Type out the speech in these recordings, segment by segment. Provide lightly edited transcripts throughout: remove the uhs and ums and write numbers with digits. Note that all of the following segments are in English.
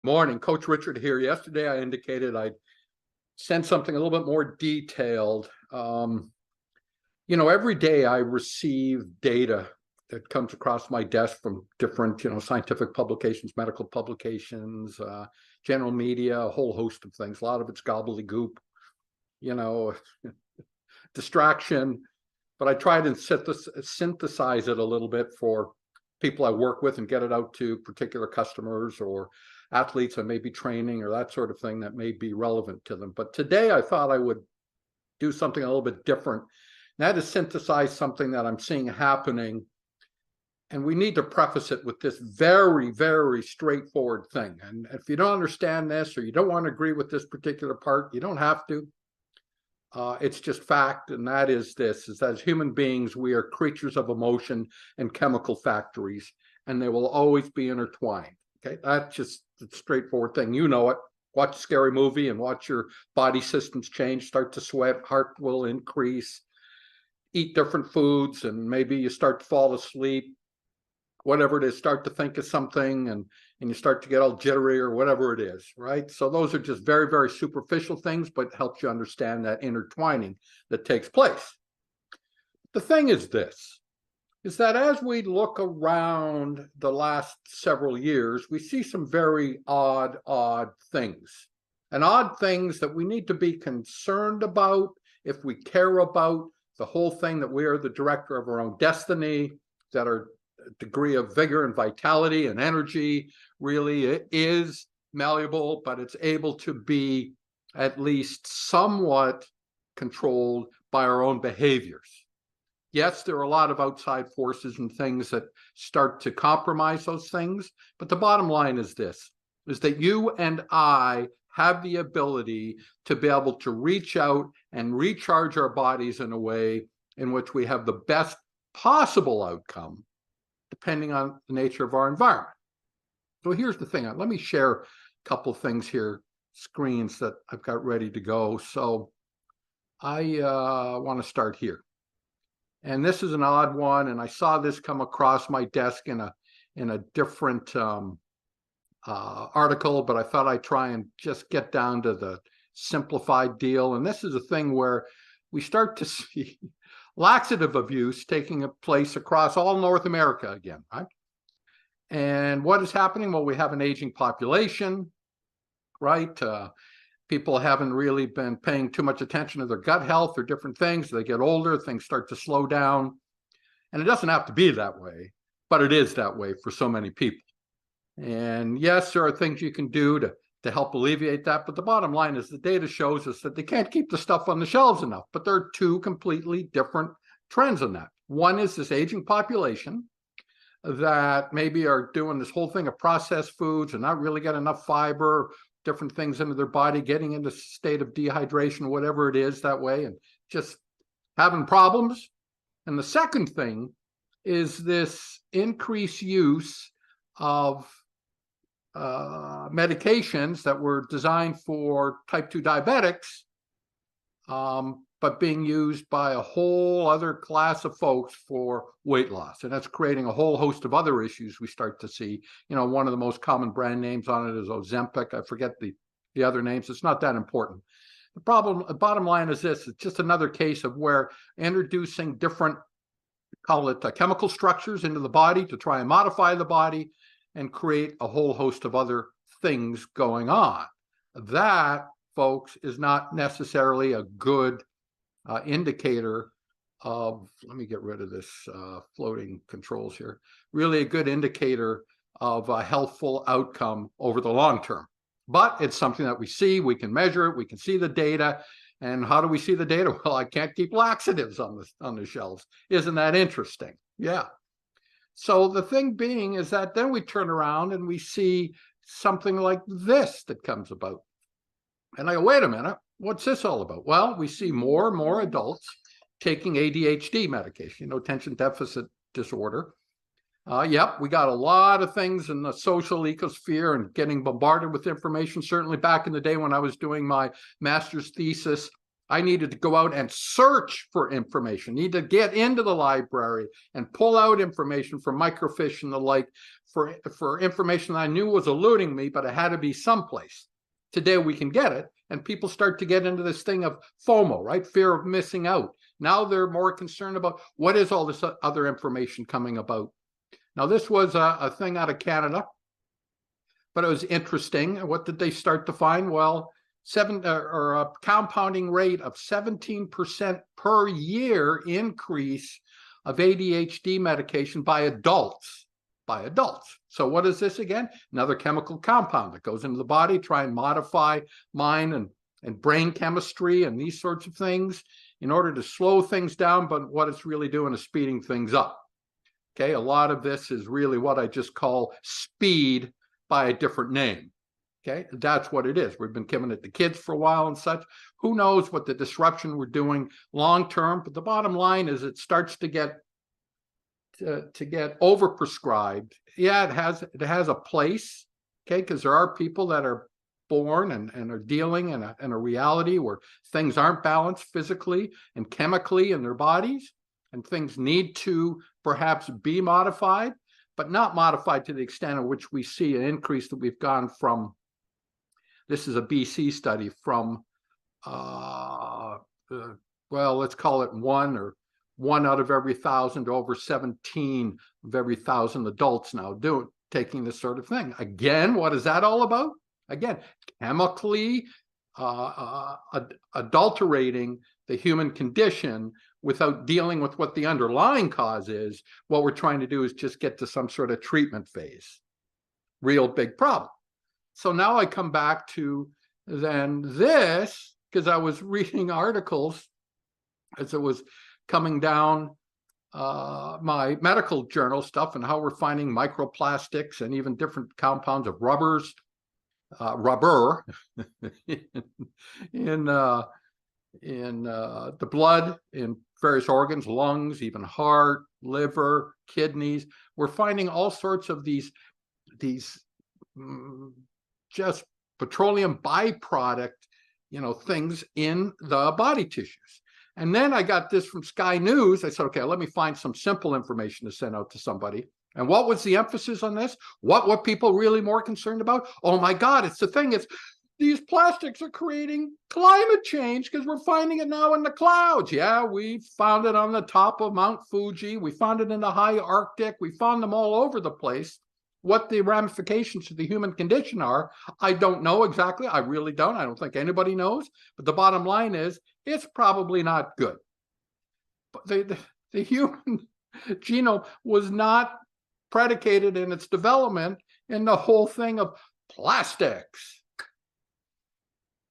Morning, Coach Richard here. Yesterday, I indicated I'd send something a little bit more detailed. Every day I receive data that comes across my desk from different, scientific publications, medical publications, general media, a whole host of things. A lot of it's gobbledygook, distraction. But I try to synthesize it a little bit for people I work with and get it out to particular customers or athletes I may be training or that sort of thing that may be relevant to them. But today I thought I would do something a little bit different. And that is synthesize something that I'm seeing happening. And we need to preface it with this very, very straightforward thing. And if you don't understand this or you don't want to agree with this particular part, you don't have to. It's just fact, and that is this, is that as human beings, we are creatures of emotion and chemical factories, and they will always be intertwined. Okay, that's just the straightforward thing. You know it. Watch a scary movie and watch your body systems change, start to sweat, heart will increase, eat different foods, and maybe you start to fall asleep, whatever it is, start to think of something, and you start to get all jittery or whatever it is, right? So those are just very, very superficial things, but helps you understand that intertwining that takes place. The thing is this, is that as we look around the last several years, we see some very odd things. And odd things that we need to be concerned about if we care about the whole thing, that we are the director of our own destiny, that our degree of vigor and vitality and energy really is malleable, but it's able to be at least somewhat controlled by our own behaviors. Yes, there are a lot of outside forces and things that start to compromise those things, but the bottom line is this, is that you and I have the ability to be able to reach out and recharge our bodies in a way in which we have the best possible outcome, depending on the nature of our environment. So here's the thing. Let me share a couple of things here, screens that I've got ready to go. So I want to start here. And this is an odd one, and I saw this come across my desk in a different article, but I thought I'd try and just get down to the simplified deal. And this is a thing where we start to see laxative abuse taking place across all North America again, right? And what is happening? Well, we have an aging population, right? People haven't really been paying too much attention to their gut health or different things. They get older, things start to slow down. And it doesn't have to be that way, but it is that way for so many people. And yes, there are things you can do to help alleviate that. But the bottom line is the data shows us that they can't keep the stuff on the shelves enough. But there are two completely different trends in that. One is this aging population that maybe are doing this whole thing of processed foods and not really get enough fiber, different things into their body, getting into a state of dehydration, whatever it is that way, and just having problems. And the second thing is this increased use of medications that were designed for type 2 diabetics, but being used by a whole other class of folks for weight loss. And that's creating a whole host of other issues we start to see. One of the most common brand names on it is Ozempic. I forget the other names. It's not that important. The bottom line is this. It's just another case of where introducing different, call it chemical structures into the body to try and modify the body and create a whole host of other things going on. That, folks, is not necessarily a good indicator of, let me get rid of this floating controls here, really a good indicator of a healthful outcome over the long term. But it's something that we see, we can measure it, we can see the data. And how do we see the data? Well, I can't keep laxatives on the shelves. Isn't that interesting? Yeah. So the thing being is that then we turn around and we see something like this that comes about. And I go, wait a minute, what's this all about? Well, we see more and more adults taking ADHD medication, attention deficit disorder. Yep, we got a lot of things in the social ecosphere and getting bombarded with information. Certainly back in the day when I was doing my master's thesis I needed to go out and search for information, need to get into the library and pull out information from microfiche and the like for information I knew was eluding me, but it had to be someplace. Today we can get it, and people start to get into this thing of FOMO, right? Fear of missing out. Now they're more concerned about what is all this other information coming about. Now, this was a thing out of Canada, but it was interesting. What did they start to find? Well, a compounding rate of 17% per year increase of ADHD medication by adults. So what is this again? Another chemical compound that goes into the body, try and modify mind and brain chemistry and these sorts of things in order to slow things down, but what it's really doing is speeding things up. Okay, a lot of this is really what I just call speed by a different name. Okay, that's what it is. We've been giving it to kids for a while and such. Who knows what the disruption we're doing long term? But the bottom line is it starts to get overprescribed. Yeah, it has a place. Okay, because there are people that are born and are dealing in a reality where things aren't balanced physically and chemically in their bodies, and things need to perhaps be modified, but not modified to the extent of which we see an increase that we've gone from. This is a BC study from, well, let's call it one out of every 1,000 to over 17 of every 1,000 adults now taking this sort of thing. Again, what is that all about? Again, chemically adulterating the human condition without dealing with what the underlying cause is. What we're trying to do is just get to some sort of treatment phase. Real big problem. So now I come back to then this, because I was reading articles as it was coming down my medical journal stuff and how we're finding microplastics and even different compounds of rubber in the blood, in various organs, lungs, even heart, liver, kidneys. We're finding all sorts of these just petroleum byproduct, things in the body tissues. And then I got this from Sky News. I said, okay, let me find some simple information to send out to somebody. And what was the emphasis on this? What people really more concerned about? Oh my God, it's the thing. It's these plastics are creating climate change because we're finding it now in the clouds. Yeah, we found it on the top of Mount Fuji. We found it in the high Arctic. We found them all over the place. What the ramifications of the human condition are, I don't know exactly. I really don't. I don't think anybody knows. But the bottom line is, it's probably not good. But the human genome was not predicated in its development in the whole thing of plastics.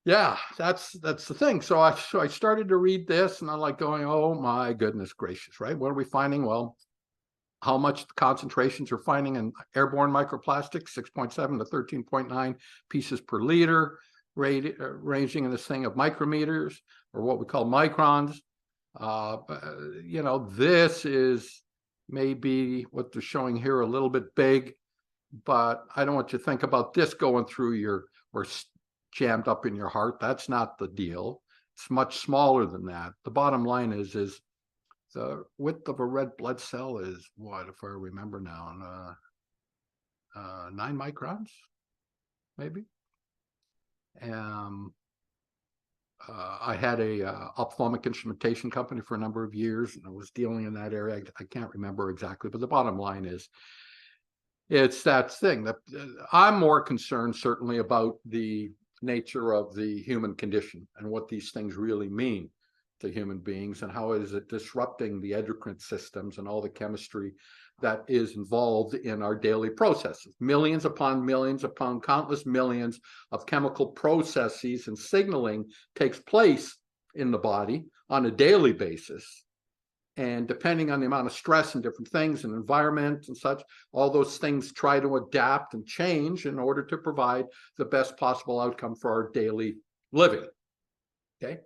Yeah, that's the thing. So I started to read this, and I'm like going, oh my goodness gracious, right? What are we finding? Well, how much concentrations are finding in airborne microplastics, 6.7 to 13.9 pieces per liter, ranging in this thing of micrometers, or what we call microns. This is maybe what they're showing here a little bit big, but I don't want you to think about this going through or jammed up in your heart. That's not the deal. It's much smaller than that. The bottom line is the width of a red blood cell is what, if I remember now, 9 microns, maybe. I had a ophthalmic instrumentation company for a number of years, and I was dealing in that area. I can't remember exactly, but the bottom line is, it's that thing that I'm more concerned certainly about the nature of the human condition and what these things really mean to human beings, and how is it disrupting the endocrine systems and all the chemistry that is involved in our daily processes. Millions upon countless millions of chemical processes and signaling takes place in the body on a daily basis. And depending on the amount of stress and different things and environment and such, all those things try to adapt and change in order to provide the best possible outcome for our daily living. Okay.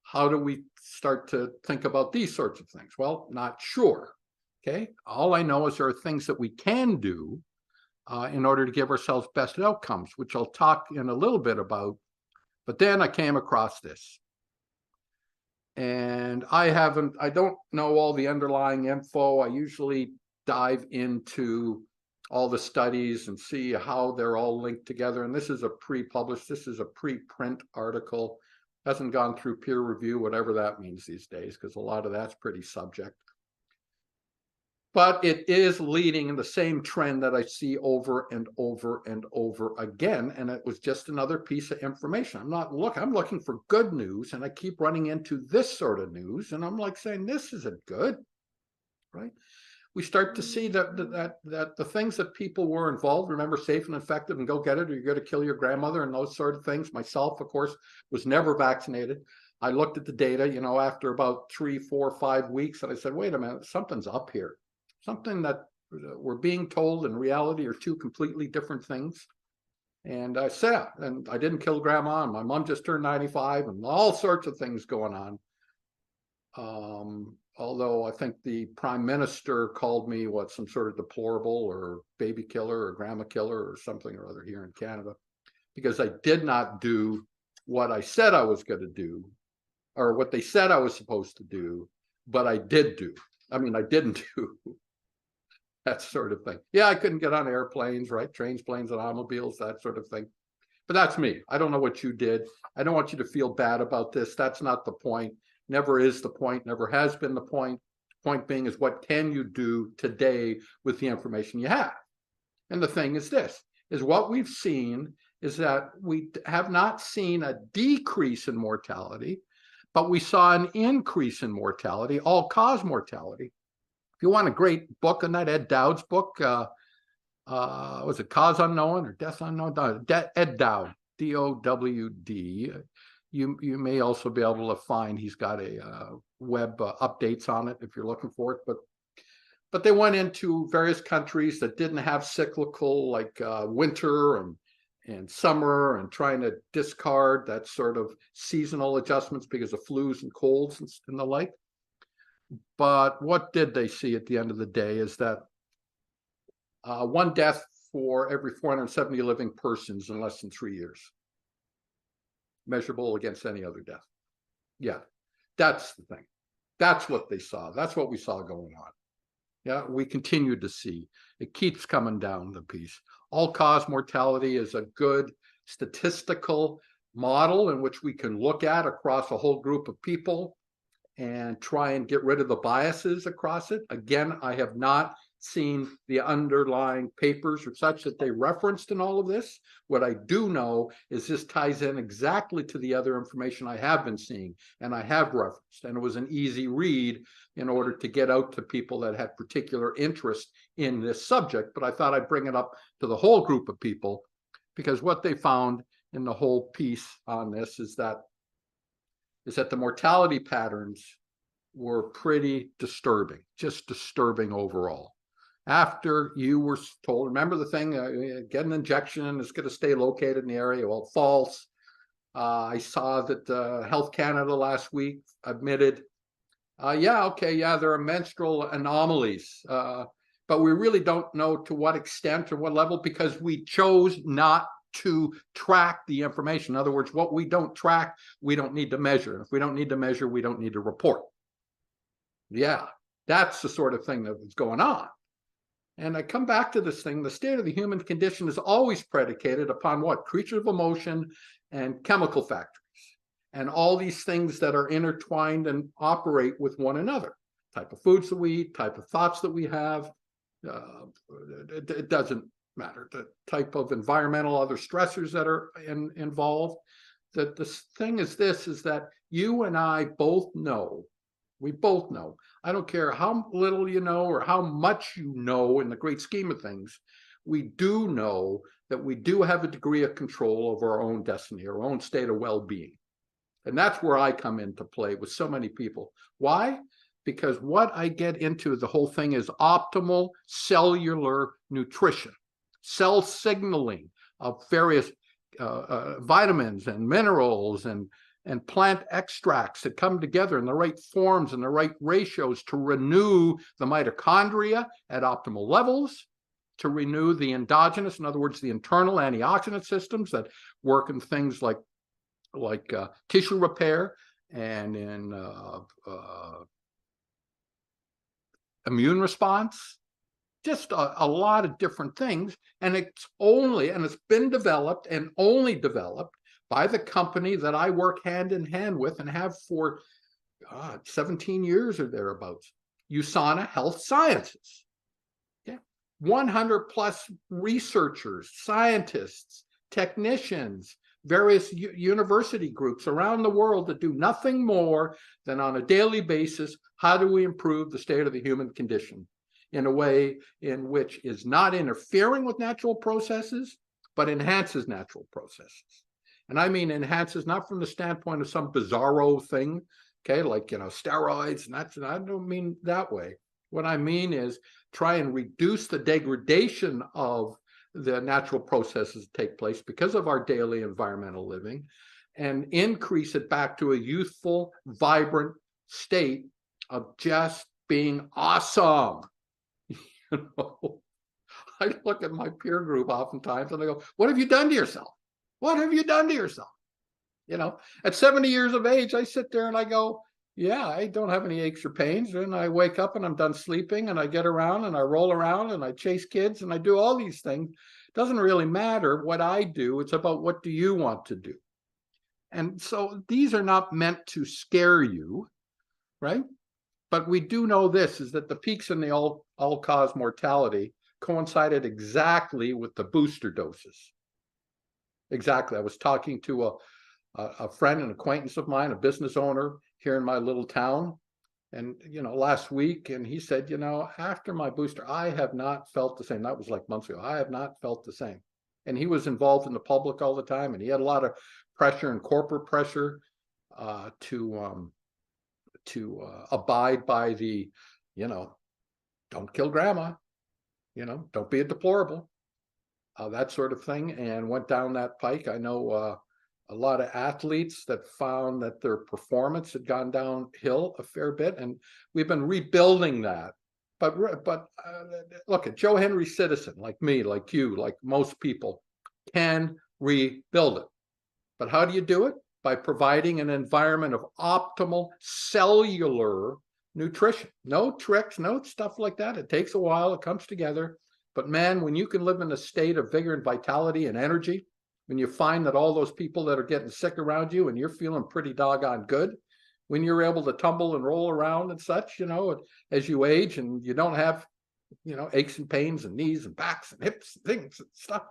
How do we start to think about these sorts of things? Well, not sure. Okay. All I know is there are things that we can do in order to give ourselves best outcomes, which I'll talk in a little bit about. But then I came across this. And I don't know all the underlying info. I usually dive into all the studies and see how they're all linked together. And this is a pre-published, this is a pre-print article. Hasn't gone through peer review, whatever that means these days, because a lot of that's pretty subject. But it is leading in the same trend that I see over and over and over again. And it was just another piece of information. I'm looking for good news, and I keep running into this sort of news. And I'm like saying, this isn't good, right? We start to see that the things that people were involved, remember, safe and effective and go get it, or you're going to kill your grandmother and those sort of things. Myself, of course, was never vaccinated. I looked at the data, after about 3, 4, 5 weeks, and I said, wait a minute, something's up here. Something that we're being told and reality are two completely different things. And I said, and I didn't kill grandma, and my mom just turned 95, and all sorts of things going on. Although I think the prime minister called me some sort of deplorable or baby killer or grandma killer or something or other here in Canada, because I did not do what I said I was going to do, or what they said I was supposed to do, but I did do. I didn't do. That sort of thing. Yeah, I couldn't get on airplanes, right? Trains, planes, and automobiles, that sort of thing. But that's me. I don't know what you did. I don't want you to feel bad about this. That's not the point. Never is the point. Never has been the point. Point being is, what can you do today with the information you have? And the thing is this, is what we've seen is that we have not seen a decrease in mortality, but we saw an increase in mortality, all-cause mortality. If you want a great book on that, Ed Dowd's book, was it Cause Unknown or Death Unknown? Ed Dowd, D-O-W-D. You may also be able to find, he's got a web updates on it if you're looking for it. But they went into various countries that didn't have cyclical, like winter and summer, and trying to discard that sort of seasonal adjustments because of flus and colds and the like. But what did they see at the end of the day is that one death for every 470 living persons in less than 3 years, measurable against any other death. Yeah, that's the thing. That's what they saw. That's what we saw going on. Yeah, we continue to see. It keeps coming down the piece. All-cause mortality is a good statistical model in which we can look at across a whole group of people and try and get rid of the biases across it. Again, I have not seen the underlying papers or such that they referenced in all of this. What I do know is this ties in exactly to the other information I have been seeing and I have referenced, and it was an easy read in order to get out to people that had particular interest in this subject. But I thought I'd bring it up to the whole group of people, because what they found in the whole piece on this is that the mortality patterns were pretty disturbing, just disturbing overall. After you were told, remember the thing, get an injection, it's going to stay located in the area. Well, false. I saw that Health Canada last week admitted, there are menstrual anomalies, but we really don't know to what extent or what level, because we chose not to track the information. In other words, what we don't track, we don't need to measure. And if we don't need to measure, we don't need to report. Yeah, that's the sort of thing that's going on. And I come back to this thing, the state of the human condition is always predicated upon what? Creatures of emotion and chemical factories, and all these things that are intertwined and operate with one another. Type of foods that we eat, type of thoughts that we have, it doesn't matter. The type of environmental other stressors that are involved. That the thing is this, is that you and I both know, we both know, I don't care how little you know or how much you know in the great scheme of things, we do know that we do have a degree of control over our own destiny, our own state of well-being. And that's where I come into play with so many people. Why? Because what I get into, the whole thing, is optimal cellular nutrition, cell signaling of various vitamins and minerals and plant extracts that come together in the right forms and the right ratios to renew the mitochondria at optimal levels, to renew the endogenous, in other words, the internal antioxidant systems that work in things like tissue repair and in immune response, just a lot of different things. And it's been developed and only developed by the company that I work hand in hand with and have for 17 years or thereabouts, USANA Health Sciences. 100 plus researchers, scientists, technicians, various university groups around the world that do nothing more than on a daily basis, how do we improve the state of the human condition in a way in which is not interfering with natural processes, but enhances natural processes. And I mean enhances not from the standpoint of some bizarro thing, okay, like, steroids, and I don't mean that way. What I mean is try and reduce the degradation of the natural processes that take place because of our daily environmental living and increase it back to a youthful, vibrant state of just being awesome. I look at my peer group oftentimes and I go, what have you done to yourself? What have you done to yourself? At 70 years of age, I sit there and I go, yeah, I don't have any aches or pains. And I wake up and I'm done sleeping and I get around and I roll around and I chase kids and I do all these things. It doesn't really matter what I do. It's about what do you want to do? And so these are not meant to scare you, right? But we do know this, is that the peaks in the all-cause mortality coincided exactly with the booster doses. Exactly. I was talking to a friend, an acquaintance of mine, a business owner here in my little town, and last week, and he said, after my booster, I have not felt the same. That was like months ago. I have not felt the same. And he was involved in the public all the time, and he had a lot of pressure and corporate pressure to abide by the, don't kill grandma, don't be a deplorable, that sort of thing, and went down that pike. I know a lot of athletes that found that their performance had gone downhill a fair bit, and we've been rebuilding that. But look at Joe Henry citizen, like me, like you, like most people, can rebuild it. But how do you do it? By providing an environment of optimal cellular nutrition. No tricks, no stuff like that. It takes a while, it comes together. But man, when you can live in a state of vigor and vitality and energy, when you find that all those people that are getting sick around you and you're feeling pretty doggone good, when you're able to tumble and roll around and such, as you age and you don't have, aches and pains and knees and backs and hips and things and stuff,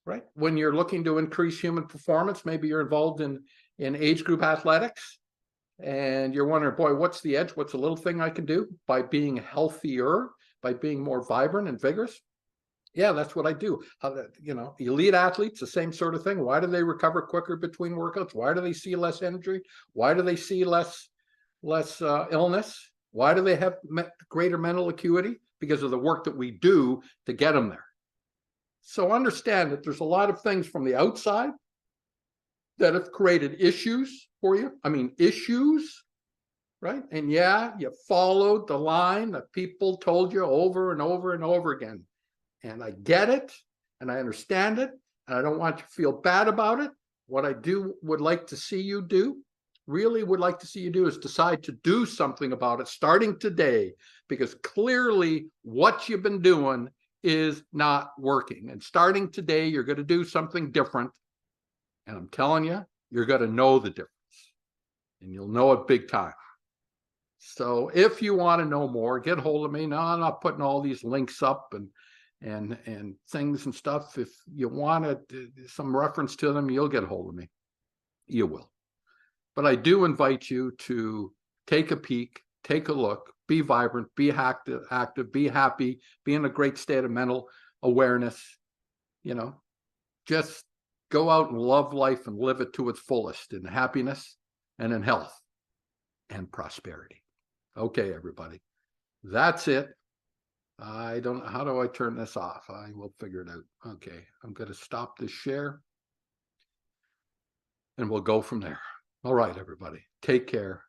right? When you're looking to increase human performance, maybe you're involved in age group athletics and you're wondering, boy, what's the edge? What's a little thing I can do by being healthier, by being more vibrant and vigorous? Yeah, that's what I do. Elite athletes, the same sort of thing. Why do they recover quicker between workouts? Why do they see less injury? Why do they see less illness? Why do they have greater mental acuity? Because of the work that we do to get them there. So understand that there's a lot of things from the outside that have created issues for you. I mean, issues, right? And yeah, you followed the line that people told you over and over and over again. And I get it, and I understand it, and I don't want you to feel bad about it. What I would like to see you do, really would like to see you do, is decide to do something about it starting today, because clearly what you've been doing is not working. And starting today, you're going to do something different. And I'm telling you, you're going to know the difference, and you'll know it big time. So if you want to know more, get hold of me. No, I'm not putting all these links up and things and stuff. If you want some reference to them, you'll get a hold of me. You will. But I do invite you to take a peek, take a look, be vibrant, be active, be happy, be in a great state of mental awareness. Just go out and love life and live it to its fullest in happiness and in health and prosperity. Okay, everybody. That's it. I don't know. How do I turn this off? I will figure it out. Okay, I'm going to stop this share and we'll go from there. All right, everybody. Take care.